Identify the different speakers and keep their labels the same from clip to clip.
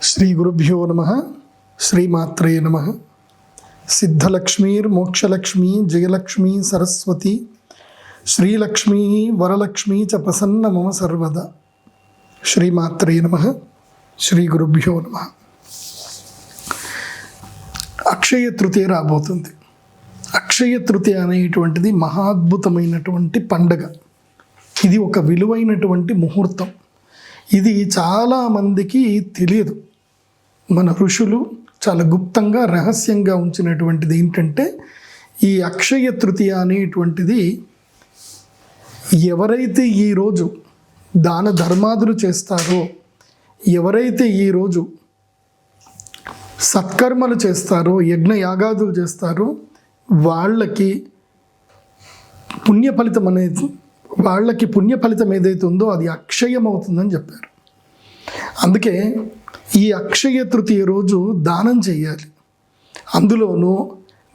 Speaker 1: శ్రీ గురుభ్యో నమః. శ్రీమాత్రే నమః. సిద్ధలక్ష్మీర్మోక్షలక్ష్మీ జయలక్ష్మీ సరస్వతి శ్రీలక్ష్మీ వరలక్ష్మీ చ ప్రసన్న మమ సర్వదా. శ్రీమాత్రే నమః. శ్రీ గురుభ్యో నమః. అక్షయ తృతీయ రాబోతుంది. అక్షయ తృతీయ అనేటువంటిది మహాద్భుతమైనటువంటి పండగ. ఇది ఒక విలువైనటువంటి ముహూర్తం. ఇది చాలామందికి తెలియదు. మన ఋషులు చాలా గుప్తంగా రహస్యంగా ఉంచినటువంటిది ఏంటంటే, ఈ అక్షయ తృతీయ అనేటువంటిది ఎవరైతే ఈరోజు దాన ధర్మాదులు చేస్తారో, ఎవరైతే ఈరోజు సత్కర్మలు చేస్తారో, యజ్ఞ యాగాదులు చేస్తారో, వాళ్ళకి పుణ్య ఫలితం ఏదైతే ఉందో అది అక్షయం అవుతుందని చెప్పారు. అందుకే ఈ అక్షయ తృతీయ రోజు దానం చేయాలి. అందులోనూ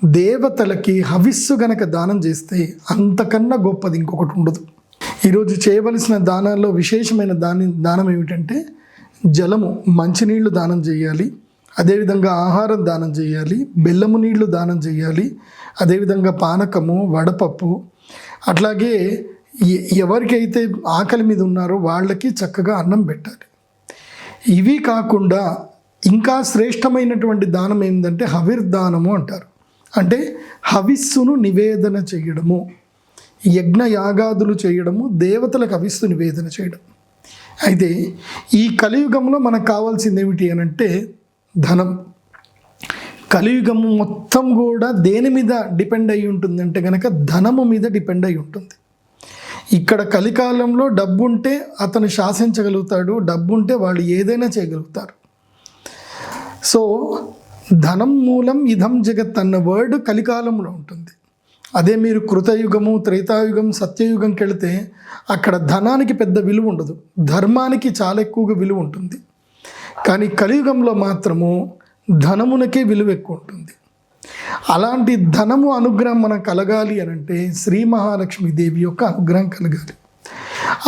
Speaker 1: దేవతలకి హవిస్సు గనక దానం చేస్తే అంతకన్నా గొప్పది ఇంకొకటి ఉండదు. ఈరోజు చేయవలసిన దానాల్లో విశేషమైన దానం ఏమిటంటే జలము, మంచినీళ్ళు దానం చేయాలి. అదేవిధంగా ఆహారం దానం చేయాలి. బెల్లము నీళ్లు దానం చేయాలి. అదేవిధంగా పానకము, వడపప్పు, అట్లాగే ఎవరికైతే ఆకలి మీద ఉన్నారో వాళ్ళకి చక్కగా అన్నం పెట్టాలి. ఇవి కాకుండా ఇంకా శ్రేష్టమైనటువంటి దానం ఏంటంటే హవిర్దానము అంటారు. అంటే హవిస్సును నివేదన చేయడము, యజ్ఞ యాగాదులు చేయడము, దేవతలకు హవిస్సు నివేదన చేయడం. అయితే ఈ కలియుగంలో మనకు కావాల్సింది ఏమిటి అని అంటే ధనం. కలియుగము మొత్తం కూడా దేని మీద డిపెండ్ అయి ఉంటుందంటే కనుక ధనము మీద డిపెండ్ అయి ఉంటుంది. ఇక్కడ కలికాలంలో డబ్బు ఉంటే అతను శాసించగలుగుతాడు, డబ్బు ఉంటే వాళ్ళు ఏదైనా చేయగలుగుతారు. సో ధనం మూలం ఇదం జగత్ అన్న వర్డ్ కలికాలంలో ఉంటుంది. అదే మీరు కృతయుగము, త్రేతాయుగం, సత్యయుగంకి వెళితే అక్కడ ధనానికి పెద్ద విలువ ఉండదు, ధర్మానికి చాలా ఎక్కువగా విలువ ఉంటుంది. కానీ కలియుగంలో మాత్రము ధనమునకే విలువ ఎక్కువ ఉంటుంది. అలాంటి ధనము అనుగ్రహం మనకు కలగాలి అని అంటే శ్రీ మహాలక్ష్మీదేవి యొక్క అనుగ్రహం కలగాలి.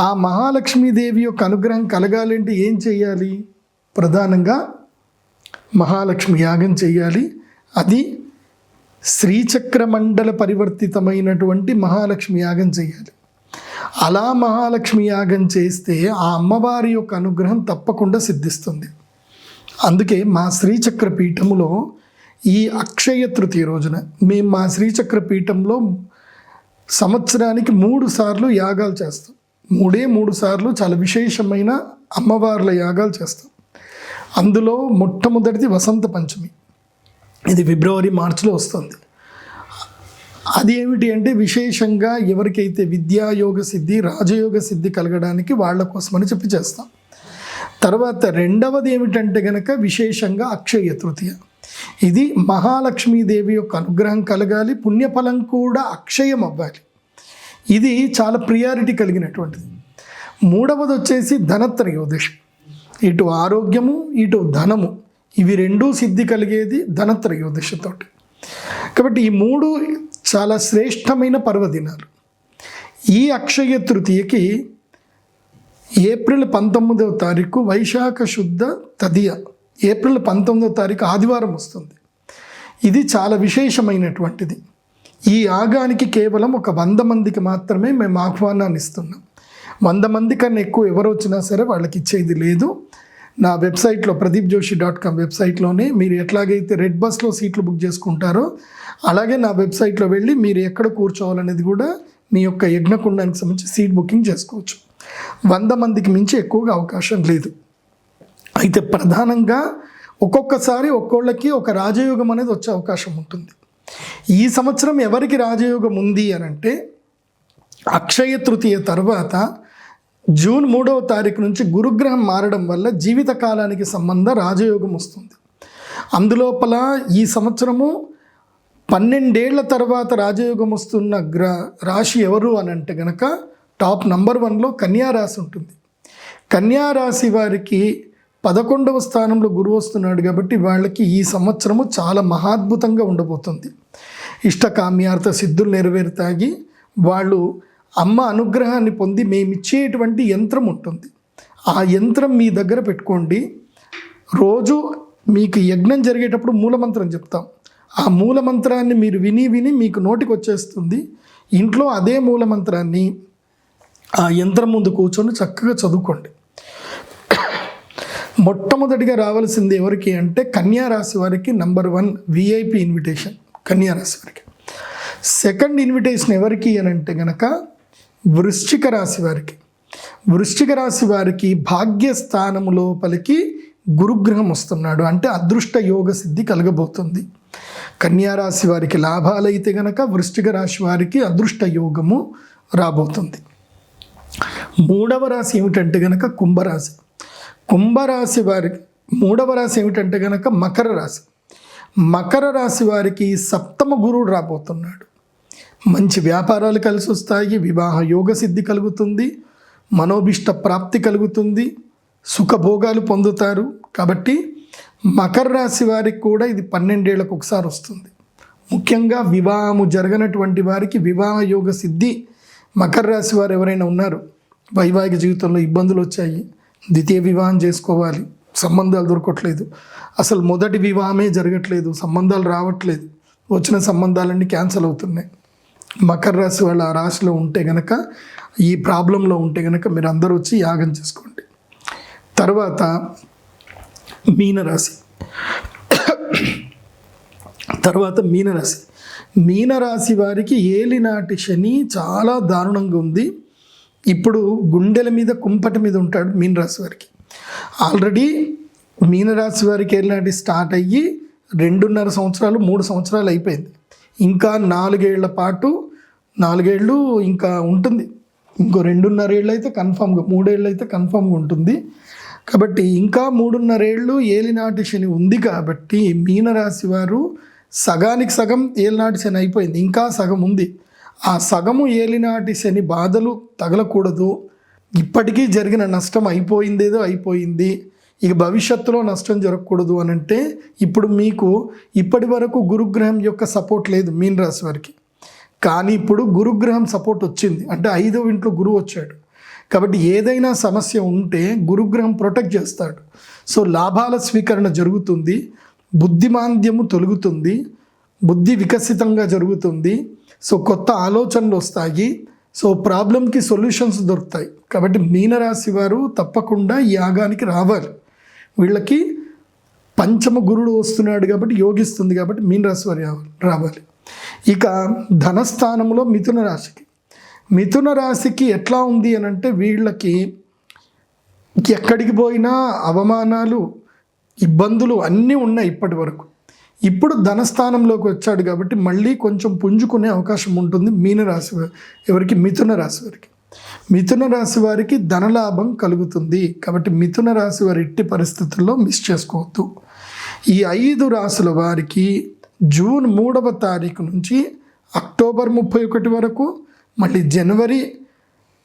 Speaker 1: ఆ మహాలక్ష్మీదేవి యొక్క అనుగ్రహం కలగాలి అంటే ఏం చేయాలి? ప్రధానంగా మహాలక్ష్మి యాగం చేయాలి. అది శ్రీచక్ర మండల పరివర్తితమైనటువంటి మహాలక్ష్మి యాగం చేయాలి. అలా మహాలక్ష్మి యాగం చేస్తే ఆ అమ్మవారి యొక్క అనుగ్రహం తప్పకుండా సిద్ధిస్తుంది. అందుకే మా శ్రీచక్ర పీఠములో ఈ అక్షయ తృతీయ రోజున మేము మా శ్రీచక్ర పీఠంలో సంవత్సరానికి 3 సార్లు యాగాలు చేస్తాం. 3 సార్లు చాలా విశేషమైన అమ్మవార్ల యాగాలు చేస్తాం. అందులో మొట్టమొదటిది వసంత పంచమి. ఇది ఫిబ్రవరి, మార్చిలో వస్తుంది. అది ఏమిటి అంటే విశేషంగా ఎవరికైతే విద్యాయోగ సిద్ధి, రాజయోగ సిద్ధి కలగడానికి వాళ్ళ కోసమని చెప్పి చేస్తాం. తర్వాత రెండవది ఏమిటంటే కనుక విశేషంగా అక్షయ తృతీయ. ఇది మహాలక్ష్మీదేవి యొక్క అనుగ్రహం కలగాలి, పుణ్యఫలం కూడా అక్షయం అవ్వాలి. ఇది చాలా ప్రియారిటీ కలిగినటువంటిది. మూడవది వచ్చేసి ధనత్రయోదశి. ఇటు ఆరోగ్యము, ఇటు ధనము, ఇవి రెండూ సిద్ధి కలిగేది ధనత్రయోదశితోటి. కాబట్టి ఈ 3 చాలా శ్రేష్టమైన పర్వదినాలు. ఈ అక్షయ తృతీయకి ఏప్రిల్ 19వ తారీఖు వైశాఖ శుద్ధ తదియ, ఏప్రిల్ 19వ తారీఖు ఆదివారం వస్తుంది. ఇది చాలా విశేషమైనటువంటిది. ఈ యాగానికి కేవలం ఒక 100 మందికి మాత్రమే మేము ఆహ్వానాన్ని ఇస్తున్నాం. 100 మంది కన్నా ఎక్కువ ఎవరు వచ్చినా సరే వాళ్ళకి ఇచ్చేది లేదు. నా వెబ్సైట్లో pradeepjoshi.com వెబ్సైట్లోనే మీరు ఎట్లాగైతే రెడ్ బస్లో సీట్లు బుక్ చేసుకుంటారో అలాగే నా వెబ్సైట్లో వెళ్ళి మీరు ఎక్కడ కూర్చోవాలనేది కూడా మీ యొక్క యజ్ఞకుండానికి సంబంధించి సీట్ బుకింగ్ చేసుకోవచ్చు. 100 మందికి మించి ఎక్కువగా అవకాశం లేదు. అయితే ప్రధానంగా ఒక్కొక్కసారి ఒక్కోళ్ళకి ఒక రాజయోగం అనేది వచ్చే అవకాశం ఉంటుంది. ఈ సంవత్సరం ఎవరికి రాజయోగం ఉంది అని అంటే అక్షయ తృతీయ తర్వాత జూన్ 3వ తారీఖు నుంచి గురుగ్రహం మారడం వల్ల జీవిత కాలానికి సంబంధ రాజయోగం వస్తుంది. అందులోపల ఈ సంవత్సరము 12 ఏళ్ల తర్వాత రాజయోగం వస్తున్న రాశి ఎవరు అని అంటే కనుక టాప్ నంబర్ 1లో కన్యారాశి ఉంటుంది. కన్యారాశి వారికి 11వ స్థానంలో గురువు వస్తున్నాడు కాబట్టి వాళ్ళకి ఈ సంవత్సరము చాలా మహాద్భుతంగా ఉండబోతుంది. ఇష్టకామ్యార్థ సిద్ధులు నెరవేరుతాయి. వాళ్ళు అమ్మ అనుగ్రహాన్ని పొంది మేమిచ్చేటువంటి యంత్రం ఉంటుంది. ఆ యంత్రం మీ దగ్గర పెట్టుకోండి. రోజు మీకు యజ్ఞం జరిగేటప్పుడు మూలమంత్రం చెప్తాం. ఆ మూలమంత్రాన్ని మీరు విని విని మీకు నోటికి వచ్చేస్తుంది. ఇంట్లో అదే మూలమంత్రాన్ని ఆ యంత్రం ముందు కూర్చొని చక్కగా చదువుకోండి. మొట్టమొదటిగా రావాల్సింది ఎవరికి అంటే కన్యా రాశి వారికి నంబర్ 1 విఐపి ఇన్విటేషన్ కన్యా రాశి వారికి. సెకండ్ ఇన్విటేషన్ ఎవరికి అని అంటే కనుక వృశ్చిక రాశి వారికి. వృశ్చిక రాశి వారికి భాగ్యస్థానము లోపలికి గురుగ్రహం వస్తున్నాడు, అంటే అదృష్ట యోగ సిద్ధి కలగబోతుంది. కన్యా రాశి వారికి లాభాలైతే గనక వృశ్చిక రాశి వారికి అదృష్ట యోగము రాబోతుంది. మూడవ రాశి ఏమిటంటే గనక కుంభరాశి. కుంభరాశి వారికి మూడవ రాశి ఏమిటంటే గనక మకర రాశి. మకర రాశి వారికి సప్తమ గురుడు రాబోతున్నాడు. మంచి వ్యాపారాలు కలిసి వస్తాయి, వివాహ యోగ సిద్ధి కలుగుతుంది, మనోభిష్ట ప్రాప్తి కలుగుతుంది, సుఖభోగాలు పొందుతారు. కాబట్టి మకర రాశి వారికి కూడా ఇది 12 ఏళ్లకు ఒకసారి వస్తుంది. ముఖ్యంగా వివాహము జరగనటువంటి వారికి వివాహ యోగ సిద్ధి. మకర రాశి వారు ఎవరైనా ఉన్నారు, వైవాహిక జీవితంలో ఇబ్బందులు వచ్చాయి, ద్వితీయ వివాహం చేసుకోవాలి, సంబంధాలు దొరకట్లేదు, అసలు మొదటి వివాహమే జరగట్లేదు, సంబంధాలు రావట్లేదు, వచ్చిన సంబంధాలన్నీ క్యాన్సిల్ అవుతున్నాయి. మకర రాశి వాళ్ళు ఆ రాశిలో ఉంటే గనక, ఈ ప్రాబ్లంలో ఉంటే గనక మీరు అందరూ వచ్చి యాగం చేసుకోండి. తర్వాత మీనరాశి. మీనరాశి వారికి ఏలినాటి శని చాలా దారుణంగా ఉంది. ఇప్పుడు గుండెల మీద కుంపటి మీద ఉంటాడు మీనరాశి వారికి. ఆల్రెడీ మీనరాశి వారికి ఏలినాటి స్టార్ట్ అయ్యి 2.5 సంవత్సరాలు 3 సంవత్సరాలు అయిపోయింది. ఇంకా 4 ఏళ్ల పాటు 4 ఏళ్ళు ఇంకా ఉంటుంది. ఇంకో 2.5 ఏళ్ళు అయితే కన్ఫామ్గా, 3 ఏళ్ళు అయితే కన్ఫామ్గా ఉంటుంది. కాబట్టి ఇంకా 3.5 ఏళ్ళు ఏలినాటి శని ఉంది. కాబట్టి మీనరాశి వారు సగానికి సగం ఏలినాటి శని అయిపోయింది, ఇంకా సగం ఉంది. ఆ సగము ఏలినాటి శని బాధలు తగలకూడదు. ఇప్పటికీ జరిగిన నష్టం అయిపోయిందేదో అయిపోయింది, ఇక భవిష్యత్తులో నష్టం జరగకూడదు అని అంటే, ఇప్పుడు మీకు ఇప్పటి వరకు గురుగ్రహం యొక్క సపోర్ట్ లేదు మీనరాశి వారికి. కానీ ఇప్పుడు గురుగ్రహం సపోర్ట్ వచ్చింది, అంటే 5వ ఇంట్లో గురువు వచ్చాడు. కాబట్టి ఏదైనా సమస్య ఉంటే గురుగ్రహం ప్రొటెక్ట్ చేస్తాడు. సో లాభాల స్వీకరణ జరుగుతుంది, బుద్ధిమాంద్యము తొలగుతుంది, బుద్ధి వికసితంగా జరుగుతుంది. సో కొత్త ఆలోచనలు వస్తాయి, సో ప్రాబ్లంకి సొల్యూషన్స్ దొరుకుతాయి. కాబట్టి మీనరాశి వారు తప్పకుండా ఈ యాగానికి రావాలి. వీళ్ళకి పంచమ గురుడు వస్తున్నాడు కాబట్టి యోగిస్తుంది, కాబట్టి మీనరాశి వారు రావాలి. ఇక ధనస్థానంలో మిథున రాశికి ఎట్లా ఉంది అని అంటే, వీళ్ళకి ఎక్కడికి పోయినా అవమానాలు, ఇబ్బందులు అన్నీ ఉన్నాయి ఇప్పటి వరకు. ఇప్పుడు ధనస్థానంలోకి వచ్చాడు కాబట్టి మళ్ళీ కొంచెం పుంజుకునే అవకాశం ఉంటుంది మీనరాశి ఎవరికి, మిథున రాశి వారికి. మిథున రాశి వారికి ధనలాభం కలుగుతుంది. కాబట్టి మిథున రాశి వారి ఎట్టి పరిస్థితుల్లో మిస్ చేసుకోవద్దు. ఈ 5 రాశుల వారికి జూన్ 3వ తారీఖు నుంచి అక్టోబర్ 31 వరకు, మళ్ళీ జనవరి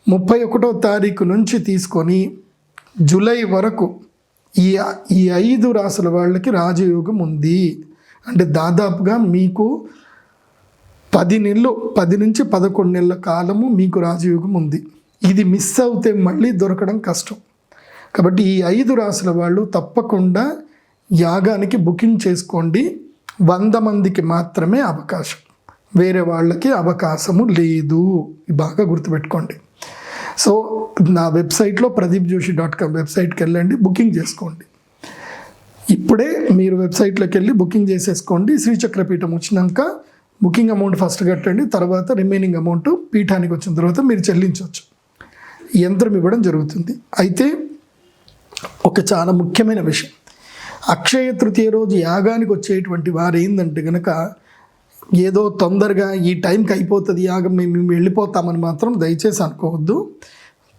Speaker 1: 31వ తారీఖు నుంచి తీసుకొని జూలై వరకు ఈ 5 రాశుల వాళ్ళకి రాజయోగం ఉంది. అంటే దాదాపుగా మీకు 10 నుంచి 11 నెలల కాలము మీకు రాజయోగం ఉంది. ఇది మిస్ అవుతే మళ్ళీ దొరకడం కష్టం. కాబట్టి ఈ 5 రాశుల వాళ్ళు తప్పకుండా యాగానికి బుకింగ్ చేసుకోండి. 100 మందికి మాత్రమే అవకాశం, వేరే వాళ్ళకి అవకాశము లేదు. బాగా గుర్తుపెట్టుకోండి. సో నా వెబ్సైట్లో pradeepjoshi.com వెబ్సైట్కి వెళ్ళండి, బుకింగ్ చేసుకోండి. ఇప్పుడే మీరు వెబ్సైట్లోకి వెళ్ళి బుకింగ్ చేసేసుకోండి. శ్రీచక్రపీఠం వచ్చినాక బుకింగ్ అమౌంట్ ఫస్ట్ కట్టండి, తర్వాత రిమైనింగ్ అమౌంట్ పీఠానికి వచ్చిన తర్వాత మీరు చెల్లించవచ్చు. యంత్రం ఇవ్వడం జరుగుతుంది. అయితే ఒక చాలా ముఖ్యమైన విషయం, అక్షయ తృతీయ రోజు యాగానికి వచ్చేటువంటి వారు ఏంటంటే కనుక, ఏదో తొందరగా ఈ టైంకి అయిపోతుంది యాగం, మేము వెళ్ళిపోతామని మాత్రం దయచేసి అనుకోవద్దు.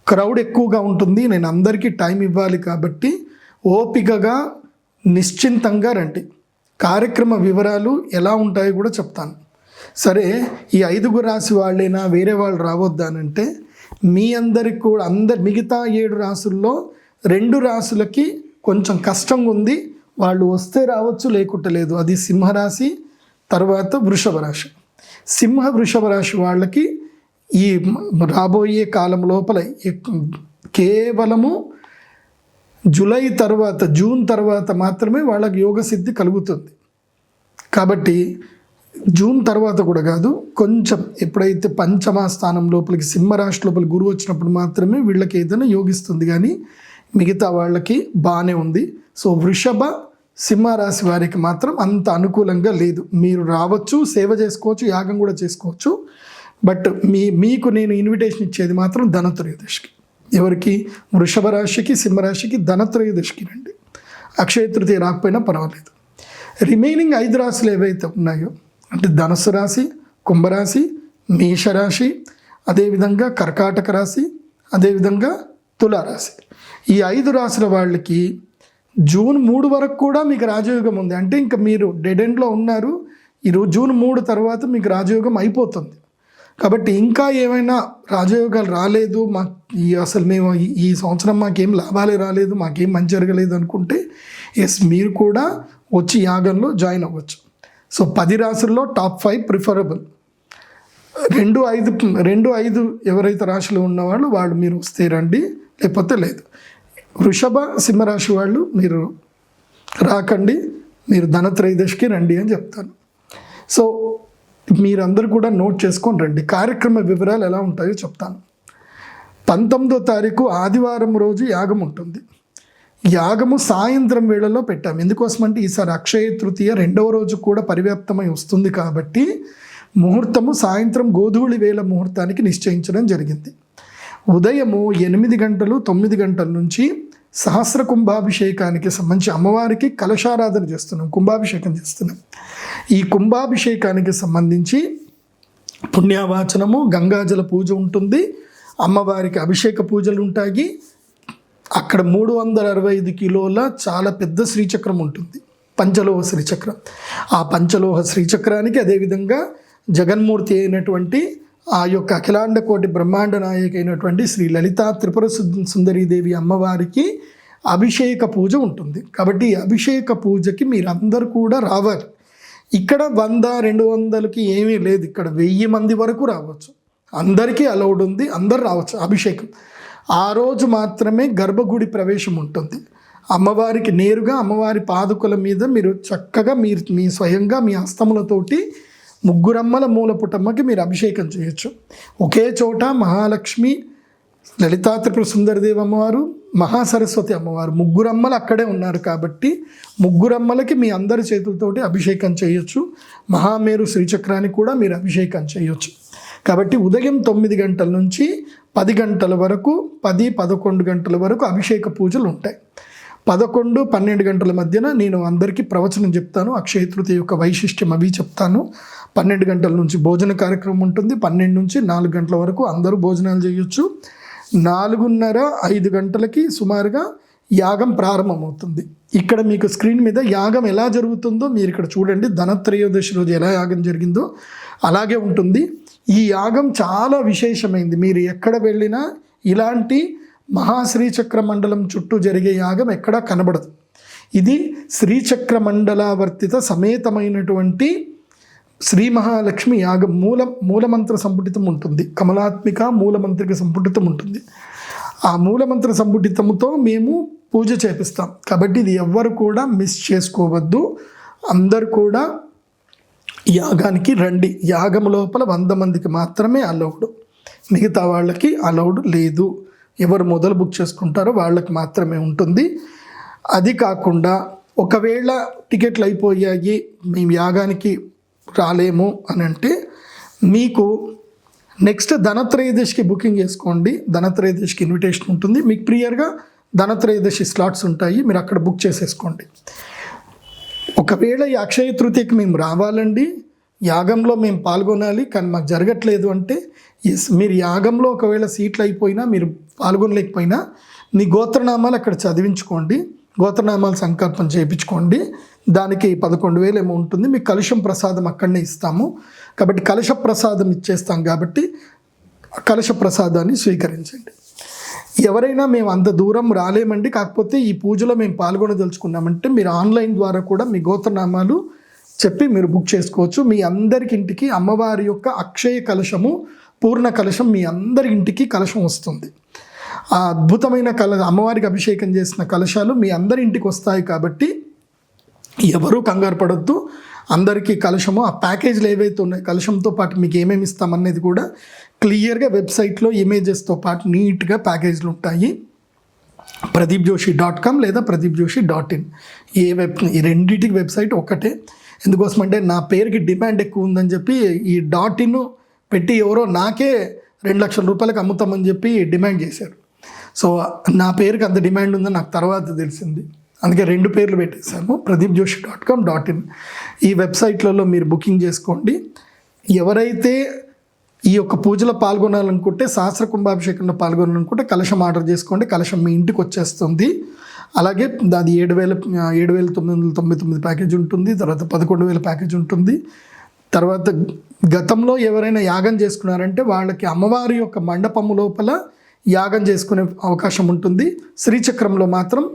Speaker 1: క్రౌడ్ ఎక్కువగా ఉంటుంది, నేను అందరికీ టైం ఇవ్వాలి కాబట్టి ఓపికగా నిశ్చింతంగా రండి. కార్యక్రమ వివరాలు ఎలా ఉంటాయో కూడా చెప్తాను. సరే, ఈ 5 రాశి వాళ్ళైనా వేరే వాళ్ళు రావద్దానంటే, మీ అందరికి కూడా మిగతా 7 రాశుల్లో 2 రాశులకి కొంచెం కష్టంగా ఉంది. వాళ్ళు వస్తే రావచ్చు, లేకుంటే లేదు. అది సింహరాశి, తర్వాత వృషభ రాశి. వృషభ రాశి వాళ్ళకి ఈ రాబోయే కాలం లోపల కేవలము జూలై తర్వాత, జూన్ తర్వాత మాత్రమే వాళ్ళకి యోగ సిద్ధి కలుగుతుంది. కాబట్టి జూన్ తర్వాత కూడా కాదు, కొంచెం ఎప్పుడైతే పంచమ స్థానం లోపలికి సింహరాశి లోపలికి గురువు వచ్చినప్పుడు మాత్రమే వీళ్ళకి ఏదైనా యోగిస్తుంది, కానీ మిగతా వాళ్ళకి బాగానే ఉంది. సో వృషభ సింహరాశి వారికి మాత్రం అంత అనుకూలంగా లేదు. మీరు రావచ్చు, సేవ చేసుకోవచ్చు, యాగం కూడా చేసుకోవచ్చు. బట్ మీకు నేను ఇన్విటేషన్ ఇచ్చేది మాత్రం ధనత్రయోదశికి. ఎవరికి? వృషభ రాశికి, సింహరాశికి ధనత్రయోదశికి రండి. అక్షయ తృతీయ రాకపోయినా పర్వాలేదు. రిమైనింగ్ 5 రాశులు ఏవైతే ఉన్నాయో, అంటే ధనుసు రాశి, కుంభరాశి, మేషరాశి, అదేవిధంగా కర్కాటక రాశి, అదేవిధంగా తులారాశి, ఈ 5 రాశుల వాళ్ళకి జూన్ 3 వరకు కూడా మీకు రాజయోగం ఉంది. అంటే ఇంకా మీరు డెడ్ ఎండ్లో ఉన్నారు. జూన్ 3 తర్వాత మీకు రాజయోగం అయిపోతుంది. కాబట్టి ఇంకా ఏమైనా రాజయోగాలు రాలేదు, అసలు మేము ఈ సంవత్సరం మాకేం లాభాలే రాలేదు, మాకేం మంచి జరగలేదు అనుకుంటే మీరు కూడా వచ్చి యాగంలో జాయిన్ అవ్వచ్చు. సో 10 రాశుల్లో టాప్ 5 ప్రిఫరబుల్. 2-5 ఎవరైతే రాశులు ఉన్నవాళ్ళు వాళ్ళు మీరు వస్తే రండి, లేకపోతే లేదు. వృషభ సింహరాశి వాళ్ళు మీరు రాకండి, మీరు ధనత్రయోదశికి రండి అని చెప్తాను. సో మీరందరూ కూడా నోట్ చేసుకొని రండి. కార్యక్రమ వివరాలు ఎలా ఉంటాయో చెప్తాను. 19వ తారీఖు ఆదివారం రోజు యాగం ఉంటుంది. యాగము సాయంత్రం వేళలో పెట్టాము. ఎందుకోసమంటే ఈసారి అక్షయ తృతీయ 2వ రోజు కూడా పరివ్యాప్తమై వస్తుంది కాబట్టి ముహూర్తము సాయంత్రం గోధూళి వేళ ముహూర్తానికి నిశ్చయించడం జరిగింది. ఉదయము 8 గంటలు 9 గంటల నుంచి సహస్ర కుంభాభిషేకానికి సంబంధించి అమ్మవారికి కలశారాధన చేస్తున్నాం, కుంభాభిషేకం చేస్తున్నాం. ఈ కుంభాభిషేకానికి సంబంధించి పుణ్యవాచనము, గంగాజల పూజ ఉంటుంది, అమ్మవారికి అభిషేక పూజలు ఉంటాయి. అక్కడ 365 కిలోల చాలా పెద్ద శ్రీచక్రం ఉంటుంది, పంచలోహ శ్రీచక్రం. ఆ పంచలోహ శ్రీచక్రానికి అదేవిధంగా జగన్మూర్తి అయినటువంటి ఆ యొక్క అఖిలాండ కోటి బ్రహ్మాండ నాయక అయినటువంటి శ్రీ లలితా త్రిపుర సుందరీదేవి అమ్మవారికి అభిషేక పూజ ఉంటుంది. కాబట్టి ఈ అభిషేక పూజకి మీరందరూ కూడా రావాలి. ఇక్కడ 100-200కి ఏమీ లేదు, ఇక్కడ 1000 మంది వరకు రావచ్చు. అందరికీ అలౌడ్ ఉంది, అందరు రావచ్చు అభిషేకం. ఆ రోజు మాత్రమే గర్భగుడి ప్రవేశం ఉంటుంది. అమ్మవారికి నేరుగా అమ్మవారి పాదుకల మీద మీరు చక్కగా మీ స్వయంగా మీ హస్తములతోటి ముగ్గురమ్మల మూలపుటమ్మకి మీరు అభిషేకం చేయొచ్చు. ఒకే చోట మహాలక్ష్మి, లలితా త్రిపుర సుందరదేవి అమ్మవారు, మహాసరస్వతి అమ్మవారు ముగ్గురమ్మలు అక్కడే ఉన్నారు. కాబట్టి ముగ్గురమ్మలకి మీ అందరి చేతులతోటి అభిషేకం చేయొచ్చు. మహామేరు శ్రీచక్రానికి కూడా మీరు అభిషేకం చేయొచ్చు. కాబట్టి ఉదయం 9 గంటల నుంచి 10 గంటల వరకు, 10-11 గంటల వరకు అభిషేక పూజలు ఉంటాయి. 11-12 గంటల మధ్యన నేను అందరికీ ప్రవచనం చెప్తాను, అక్షయ తృతీయ యొక్క వైశిష్ట్యం అవి చెప్తాను. 12 గంటల నుంచి భోజన కార్యక్రమం ఉంటుంది. 12 నుంచి 4 గంటల వరకు అందరూ భోజనాలు చేయొచ్చు. 4:30-5 గంటలకి సుమారుగా యాగం ప్రారంభమవుతుంది. ఇక్కడ మీకు స్క్రీన్ మీద యాగం ఎలా జరుగుతుందో మీరు ఇక్కడ చూడండి. ధనత్రయోదశి రోజు ఎలా యాగం జరిగిందో అలాగే ఉంటుంది. ఈ యాగం చాలా విశేషమైంది. మీరు ఎక్కడ వెళ్ళినా ఇలాంటి మహాశ్రీచక్ర మండలం చుట్టూ జరిగే యాగం ఎక్కడా కనబడదు. ఇది శ్రీచక్ర మండలావర్తిత సమేతమైనటువంటి శ్రీ మహాలక్ష్మి యాగం. మూలమంత్ర సంపుటితం ఉంటుంది, కమలాత్మిక మూలమంత్రిక సంపుటితం ఉంటుంది. ఆ మూలమంత్ర సంపుటితముతో మేము పూజ చేపిస్తాం. కాబట్టి ఇది ఎవ్వరు కూడా మిస్ చేసుకోవద్దు, అందరు కూడా యాగానికి రండి. యాగం లోపల 100 మందికి మాత్రమే అలౌడ్, మిగతా వాళ్ళకి అలౌడ్ లేదు. ఎవరు మొదలు బుక్ చేసుకుంటారో వాళ్ళకి మాత్రమే ఉంటుంది. అది కాకుండా ఒకవేళ టికెట్లు అయిపోయాయి, మేము యాగానికి రాలేము అని అంటే మీకు నెక్స్ట్ ధనత్రయోదశికి బుకింగ్ చేసుకోండి. ధనత్రయోదశికి ఇన్విటేషన్ ఉంటుంది, మీకు ప్రియర్గా ధనత్రయోదశి స్లాట్స్ ఉంటాయి, మీరు అక్కడ బుక్ చేసేసుకోండి. ఒకవేళ ఈ అక్షయ తృతీయకి మేము రావాలండి, యాగంలో మేము పాల్గొనాలి కానీ మాకు జరగట్లేదు అంటే మీరు యాగంలో ఒకవేళ సీట్లు అయిపోయినా, మీరు పాల్గొనలేకపోయినా మీ గోత్రనామాలు అక్కడ చదివించుకోండి, గోత్రనామాలు సంకల్పం చేయించుకోండి. దానికి 11,000 ఏమో ఉంటుంది. మీకు కలశం ప్రసాదం అక్కడనే ఇస్తాము. కాబట్టి కలశ ప్రసాదం ఇచ్చేస్తాం కాబట్టి కలశ ప్రసాదాన్ని స్వీకరించండి. ఎవరైనా మేము అంత దూరం రాలేమండి, కాకపోతే ఈ పూజలో మేము పాల్గొనదలుచుకున్నామంటే మీరు ఆన్లైన్ ద్వారా కూడా మీ గోత్రనామాలు చెప్పి మీరు బుక్ చేసుకోవచ్చు. మీ అందరికి ఇంటికి అమ్మవారి యొక్క అక్షయ కలశము, పూర్ణ కలశం మీ అందరి ఇంటికి కలశం వస్తుంది. ఆ అద్భుతమైన అమ్మవారికి అభిషేకం చేసిన కలశాలు మీ అందరి ఇంటికి వస్తాయి. కాబట్టి ఎవరూ కంగారు పడొద్దు. అందరికీ కలశము, ఆ ప్యాకేజీలు ఏవైతే ఉన్నాయి, కలశంతో పాటు మీకు ఏమేమి ఇస్తామనేది కూడా క్లియర్గా వెబ్సైట్లో ఇమేజెస్తో పాటు నీట్గా ప్యాకేజీలు ఉంటాయి. pradeepjoshi.com లేదా pradeepjoshi.in ఈ రెండింటికి వెబ్సైట్ ఒకటే. ఎందుకోసమంటే నా పేరుకి డిమాండ్ ఎక్కువ ఉందని చెప్పి ఈ .in పెట్టి ఎవరో నాకే 2 లక్షల రూపాయలకు అమ్ముతామని చెప్పి డిమాండ్ చేశారు. సో నా పేరుకి అంత డిమాండ్ ఉందని నాకు తర్వాత తెలిసింది. అందుకే 2 పేర్లు పెట్టేశాము, pradeepjoshi.com, .in. ఈ వెబ్సైట్లలో మీరు బుకింగ్ చేసుకోండి. ఎవరైతే ఈ యొక్క పూజలో పాల్గొనాలనుకుంటే, సహస్ర కుంభాభిషేకంలో పాల్గొనాలనుకుంటే కలశం ఆర్డర్ చేసుకోండి. కలశం మీ ఇంటికి వచ్చేస్తుంది. అలాగే దాని 7,999 ప్యాకేజ్ ఉంటుంది. తర్వాత 11,000 ప్యాకేజ్ ఉంటుంది. తర్వాత గతంలో ఎవరైనా యాగం చేసుకున్నారంటే వాళ్ళకి అమ్మవారి యొక్క మండపము లోపల యాగం చేసుకునే అవకాశం ఉంటుంది. శ్రీచక్రంలో మాత్రం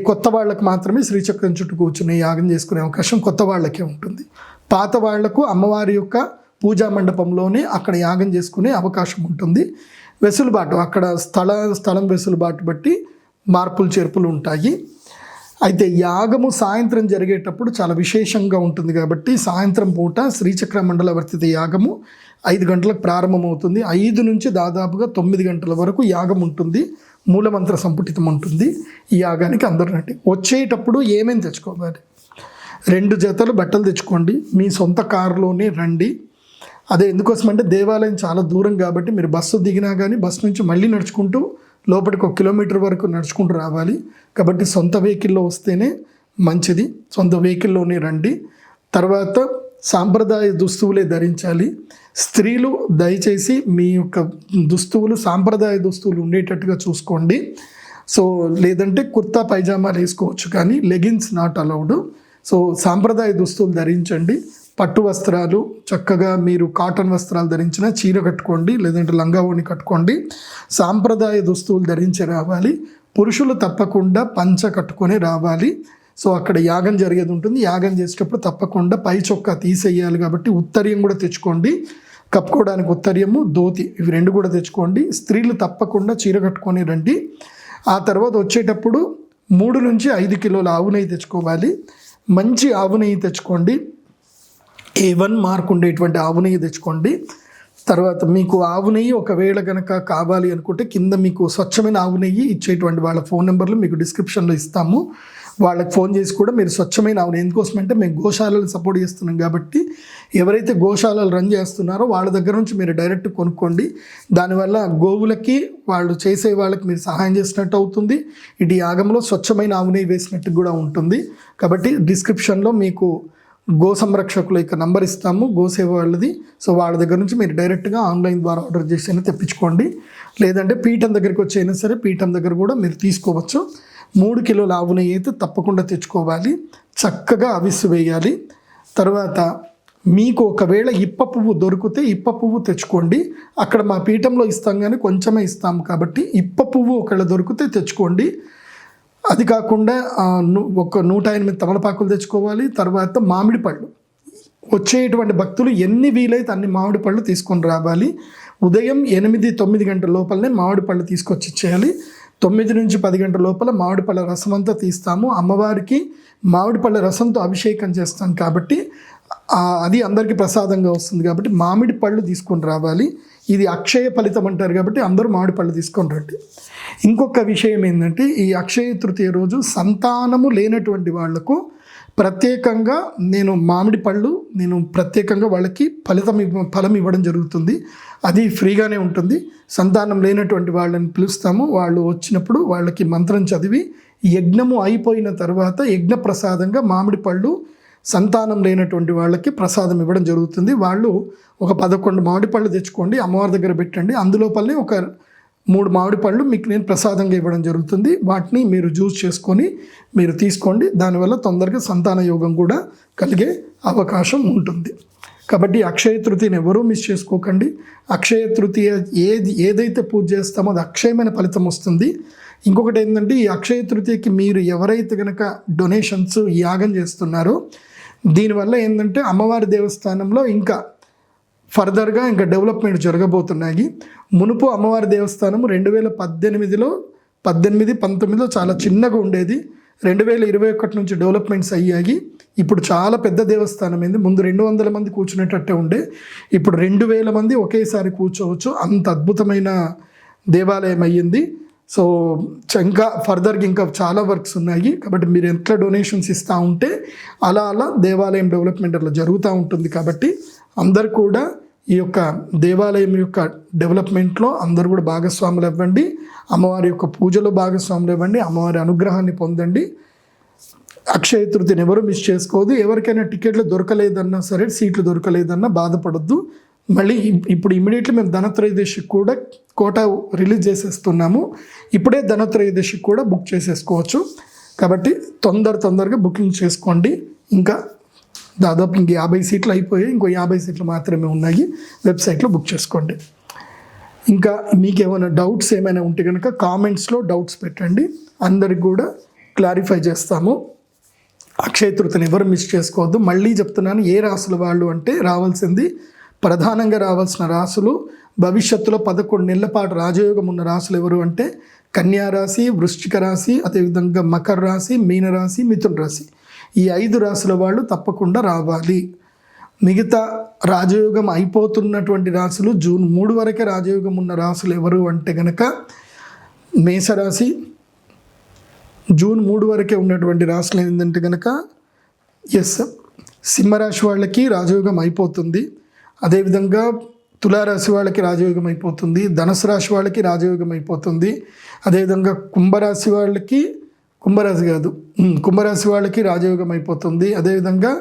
Speaker 1: కొత్త వాళ్ళకి మాత్రమే శ్రీచక్రం చుట్టూ కూర్చుని యాగం చేసుకునే అవకాశం కొత్త వాళ్ళకే ఉంటుంది. పాత వాళ్లకు అమ్మవారి యొక్క పూజా మండపంలోనే అక్కడ యాగం చేసుకునే అవకాశం ఉంటుంది. వెసులుబాటు అక్కడ స్థలం వెసులుబాటు బట్టి మార్పులు చేర్పులు ఉంటాయి. అయితే యాగము సాయంత్రం జరిగేటప్పుడు చాలా విశేషంగా ఉంటుంది. కాబట్టి సాయంత్రం పూట శ్రీచక్ర మండల వర్తిత యాగము 5 గంటలకు ప్రారంభమవుతుంది. 5 నుంచి దాదాపుగా 9 గంటల వరకు యాగం ఉంటుంది. మూలమంత్ర సంపుటితం ఉంటుంది. ఈ యాగానికి అందరూ రండి. వచ్చేటప్పుడు ఏమేమి తెచ్చుకోవాలి? 2 జతలు బట్టలు తెచ్చుకోండి. మీ సొంత కారులోనే రండి. అదే ఎందుకోసమంటే దేవాలయం చాలా దూరం కాబట్టి మీరు బస్సు దిగినా కానీ బస్సు నుంచి మళ్ళీ నడుచుకుంటూ లోపలికి 1 కిలోమీటర్ వరకు నడుచుకుంటూ రావాలి. కాబట్టి సొంత వెహికల్లో వస్తేనే మంచిది. సొంత వెహికల్లోనే రండి. తర్వాత సాంప్రదాయ దుస్తువులే ధరించాలి. స్త్రీలు దయచేసి మీ యొక్క దుస్తువులు సాంప్రదాయ దుస్తువులు ఉండేటట్టుగా చూసుకోండి. సో లేదంటే కుర్తా పైజామాలు వేసుకోవచ్చు, కానీ లెగిన్స్ నాట్ అలౌడ్. సో సాంప్రదాయ దుస్తువులు ధరించండి. పట్టు వస్త్రాలు, చక్కగా మీరు కాటన్ వస్త్రాలు ధరించిన చీర కట్టుకోండి, లేదంటే లంగా ఓణి కట్టుకోండి. సాంప్రదాయ దుస్తువులు ధరించి రావాలి. పురుషులు తప్పకుండా పంచ కట్టుకొని రావాలి. సో అక్కడ యాగం జరిగేది ఉంటుంది. యాగం చేసేటప్పుడు తప్పకుండా పై చొక్కా తీసేయాలి. కాబట్టి ఉత్తరీయం కూడా తెచ్చుకోండి. కప్పుకోవడానికి ఉత్తరీయము, ధోతి, ఇవి 2 కూడా తెచ్చుకోండి. స్త్రీలు తప్పకుండా చీర కట్టుకొని రండి. ఆ తర్వాత వచ్చేటప్పుడు 3 నుంచి 5 కిలోల ఆవు నెయ్యి తెచ్చుకోవాలి. మంచి ఆవు నెయ్యి తెచ్చుకోండి. A1 మార్క్ ఉండేటువంటి ఆవు నెయ్యి తెచ్చుకోండి. తర్వాత మీకు ఆవు నెయ్యి ఒకవేళ కనుక కావాలి అనుకుంటే కింద మీకు స్వచ్ఛమైన ఆవు నెయ్యి ఇచ్చేటువంటి వాళ్ళ ఫోన్ నెంబర్లు మీకు డిస్క్రిప్షన్లో ఇస్తాము. వాళ్ళకి ఫోన్ చేసి కూడా మీరు స్వచ్ఛమైన ఆవు నెయ్యి, ఎందుకోసమంటే మేము గోశాలను సపోర్ట్ చేస్తున్నాం కాబట్టి ఎవరైతే గోశాలలు రన్ చేస్తున్నారో వాళ్ళ దగ్గర నుంచి మీరు డైరెక్ట్ కొనుక్కోండి. దానివల్ల గోవులకి వాళ్ళు చేసే వాళ్ళకి మీరు సహాయం చేసినట్టు అవుతుంది. ఇటు యాగంలో స్వచ్ఛమైన ఆవు నెయ్యి వేసినట్టు కూడా ఉంటుంది. కాబట్టి డిస్క్రిప్షన్లో మీకు గో సంరక్షకుల యొక్క నంబర్ ఇస్తాము, గోసేవ వాళ్ళది. సో వాళ్ళ దగ్గర నుంచి మీరు డైరెక్ట్గా ఆన్లైన్ ద్వారా ఆర్డర్ చేసి తెప్పించుకోండి. లేదంటే పీఠం దగ్గరికి వచ్చైనా సరే పీఠం దగ్గర కూడా మీరు తీసుకోవచ్చు. 3 కిలోల ఆవు నెయ్యి అయితే తప్పకుండా తెచ్చుకోవాలి. చక్కగా అవిస్సు వేయాలి. తర్వాత మీకు ఒకవేళ ఇప్ప పువ్వు దొరికితే ఇప్ప పువ్వు తెచ్చుకోండి. అక్కడ మా పీఠంలో ఇస్తాం కానీ కొంచెమే ఇస్తాము కాబట్టి ఇప్ప పువ్వు ఒకవేళ దొరికితే తెచ్చుకోండి. అది కాకుండా 108 తమలపాకులు తెచ్చుకోవాలి. తర్వాత మామిడి పళ్ళు, వచ్చేటువంటి భక్తులు ఎన్ని వీలైతే అన్ని మామిడి పళ్ళు తీసుకొని రావాలి. ఉదయం 8-9 గంటల లోపలనే మామిడి పళ్ళు తీసుకొచ్చి ఇచ్చేయాలి. 9 నుంచి 10 గంటల లోపల మామిడి పళ్ళ రసం అంతా తీస్తాము. అమ్మవారికి మామిడి పళ్ళ రసంతో అభిషేకం చేస్తాం కాబట్టి అది అందరికీ ప్రసాదంగా వస్తుంది. కాబట్టి మామిడి పళ్ళు తీసుకొని రావాలి. ఇది అక్షయ ఫలితం అంటారు కాబట్టి అందరూ మామిడి పళ్ళు తీసుకొని రండి. ఇంకొక విషయం ఏంటంటే ఈ అక్షయ తృతీయ రోజు సంతానము లేనటువంటి వాళ్లకు ప్రత్యేకంగా మామిడి పళ్ళు ప్రత్యేకంగా వాళ్ళకి ఫలం ఇవ్వడం జరుగుతుంది. అది ఫ్రీగానే ఉంటుంది. సంతానం లేనటువంటి వాళ్ళని పిలుస్తాము. వాళ్ళు వచ్చినప్పుడు వాళ్ళకి మంత్రం చదివి యజ్ఞము అయిపోయిన తర్వాత యజ్ఞ ప్రసాదంగా మామిడి పళ్ళు సంతానం లేనటువంటి వాళ్ళకి ప్రసాదం ఇవ్వడం జరుగుతుంది. వాళ్ళు ఒక 11 మామిడి పళ్ళు తెచ్చుకోండి, అమ్మవారి దగ్గర పెట్టండి. అందులోపలనే ఒక 3 మామిడి పళ్ళు మీకు నేను ప్రసాదంగా ఇవ్వడం జరుగుతుంది. వాటిని మీరు జ్యూస్ చేసుకొని మీరు తీసుకోండి. దానివల్ల తొందరగా సంతాన యోగం కూడా కలిగే అవకాశం ఉంటుంది. కాబట్టి అక్షయ తృతీయని ఎవరూ మిస్ చేసుకోకండి. అక్షయ తృతీయ ఏదైతే పూజ చేస్తామో అది అక్షయమైన ఫలితం వస్తుంది. ఇంకొకటి ఏంటంటే ఈ అక్షయ తృతీయకి మీరు ఎవరైతే కనుక డొనేషన్స్ యాగం చేస్తున్నారో దీనివల్ల ఏంటంటే అమ్మవారి దేవస్థానంలో ఇంకా ఫర్దర్గా ఇంకా డెవలప్మెంట్ జరగబోతున్నాయి. మునుపు అమ్మవారి దేవస్థానం 2018లో 19లో చాలా చిన్నగా ఉండేది. 2021 నుంచి డెవలప్మెంట్స్ అయ్యాయి. ఇప్పుడు చాలా పెద్ద దేవస్థానం అయింది. ముందు 200 మంది కూర్చునేటట్టే ఉండే, ఇప్పుడు 2000 మంది ఒకేసారి కూర్చోవచ్చు. అంత అద్భుతమైన దేవాలయం అయ్యింది. సో ఇంకా ఫర్దర్గా ఇంకా చాలా వర్క్స్ ఉన్నాయి. కాబట్టి మీరు ఎట్లా డొనేషన్స్ ఇస్తూ ఉంటే అలా దేవాలయం డెవలప్మెంట్ అట్లా జరుగుతూ ఉంటుంది. కాబట్టి అందరు కూడా ఈ యొక్క దేవాలయం యొక్క డెవలప్మెంట్లో అందరూ కూడా భాగస్వాములు ఇవ్వండి. అమ్మవారి యొక్క పూజలో భాగస్వాములు ఇవ్వండి. అమ్మవారి అనుగ్రహాన్ని పొందండి. అక్షయ తృతీయని ఎవరు మిస్ చేసుకోవద్దు. ఎవరికైనా టికెట్లు దొరకలేదన్నా సరే, సీట్లు దొరకలేదన్నా బాధపడొద్దు. మళ్ళీ ఇప్పుడు ఇమీడియట్లీ మేము ధనత్రయోదశికి కూడా కోటా రిలీజ్ చేసేస్తున్నాము. ఇప్పుడే ధనత్రయోదశికి కూడా బుక్ చేసేసుకోవచ్చు. కాబట్టి తొందరగా బుకింగ్ చేసుకోండి. ఇంకా దాదాపు ఇంక 50 సీట్లు అయిపోయాయి. ఇంకో 50 సీట్లు మాత్రమే ఉన్నాయి. వెబ్సైట్లో బుక్ చేసుకోండి. ఇంకా మీకు ఏమైనా డౌట్స్ ఏమైనా ఉంటే కనుక కామెంట్స్లో డౌట్స్ పెట్టండి. అందరికి కూడా క్లారిఫై చేస్తాము. అక్షయ తృతీయని ఎవరు మిస్ చేసుకోవద్దు. మళ్ళీ చెప్తున్నాను, ఏ రాసుల వాళ్ళు అంటే రావాల్సింది, ప్రధానంగా రావాల్సిన రాసులు, భవిష్యత్తులో 11 నెలల పాటు రాజయోగం ఉన్న రాసులు ఎవరు అంటే కన్యా రాశి, వృశ్చిక రాశి, అదేవిధంగా మకర రాశి, మీనరాశి, మిథున రాశి. ఈ 5 రాశుల వాళ్ళు తప్పకుండా రావాలి. మిగతా రాజయోగం అయిపోతున్నటువంటి రాశులు, జూన్ 3 వరకే రాజయోగం ఉన్న రాశులు ఎవరు అంటే కనుక మేషరాశి, జూన్ 3 వరకే ఉన్నటువంటి రాశులు ఏంటంటే కనుక సింహరాశి వాళ్ళకి రాజయోగం అయిపోతుంది. అదేవిధంగా తులారాశి వాళ్ళకి రాజయోగం అయిపోతుంది. ధనుసు రాశి వాళ్ళకి రాజయోగం అయిపోతుంది. అదేవిధంగా కుంభరాశి వాళ్ళకి రాజయోగం అయిపోతుంది. అదేవిధంగా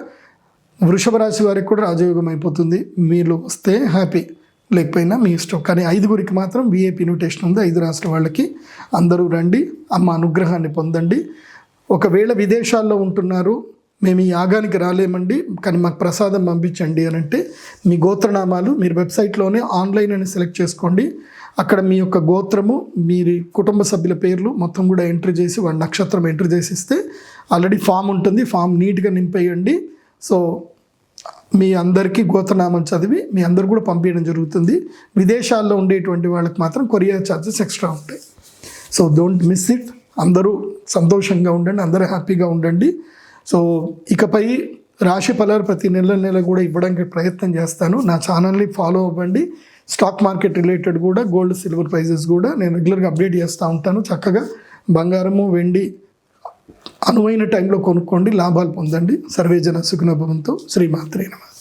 Speaker 1: వృషభ రాశి వారికి కూడా రాజయోగం అయిపోతుంది. మీరు వస్తే హ్యాపీ, లేకపోయినా మీ ఇష్టం. కానీ 5గురికి మాత్రం విఐపి ఇన్విటేషన్ ఉంది. 5 రాష్ట్రాల వాళ్ళకి అందరూ రండి, అమ్మ అనుగ్రహాన్ని పొందండి. ఒకవేళ విదేశాల్లో ఉంటున్నారు, మేము ఈ యాగానికి రాలేమండి కానీ మాకు ప్రసాదం పంపించండి అని అంటే మీ గోత్రనామాలు మీరు వెబ్సైట్లోనే ఆన్లైన్ అని సెలెక్ట్ చేసుకోండి. అక్కడ మీ యొక్క గోత్రము, మీ కుటుంబ సభ్యుల పేర్లు మొత్తం కూడా ఎంట్రీ చేసి వాళ్ళ నక్షత్రం ఎంట్రీ చేసి ఇస్తే ఆల్రెడీ ఫామ్ ఉంటుంది. ఫామ్ నీట్గా నింపేయండి. సో మీ అందరికీ గోత్రనామం చదివి మీ అందరు కూడా పంపించడం జరుగుతుంది. విదేశాల్లో ఉండేటువంటి వాళ్ళకి మాత్రం కొరియర్ ఛార్జెస్ ఎక్స్ట్రా ఉంటాయి. So don't miss it. అందరూ సంతోషంగా ఉండండి, అందరూ హ్యాపీగా ఉండండి. సో ఇకపై రాశి ఫలాలు ప్రతి నెల కూడా ఇవ్వడానికి ప్రయత్నం చేస్తాను. నా ఛానల్ని ఫాలో అవ్వండి. స్టాక్ మార్కెట్ రిలేటెడ్ కూడా, గోల్డ్ సిల్వర్ ప్రైజెస్ కూడా నేను రెగ్యులర్గా అప్డేట్ చేస్తూ ఉంటాను. చక్కగా బంగారము వెండి అనువైన టైంలో కొనుక్కోండి, లాభాలు పొందండి. సర్వేజన సుఖినో భవంతు. శ్రీమాత్రే నమః.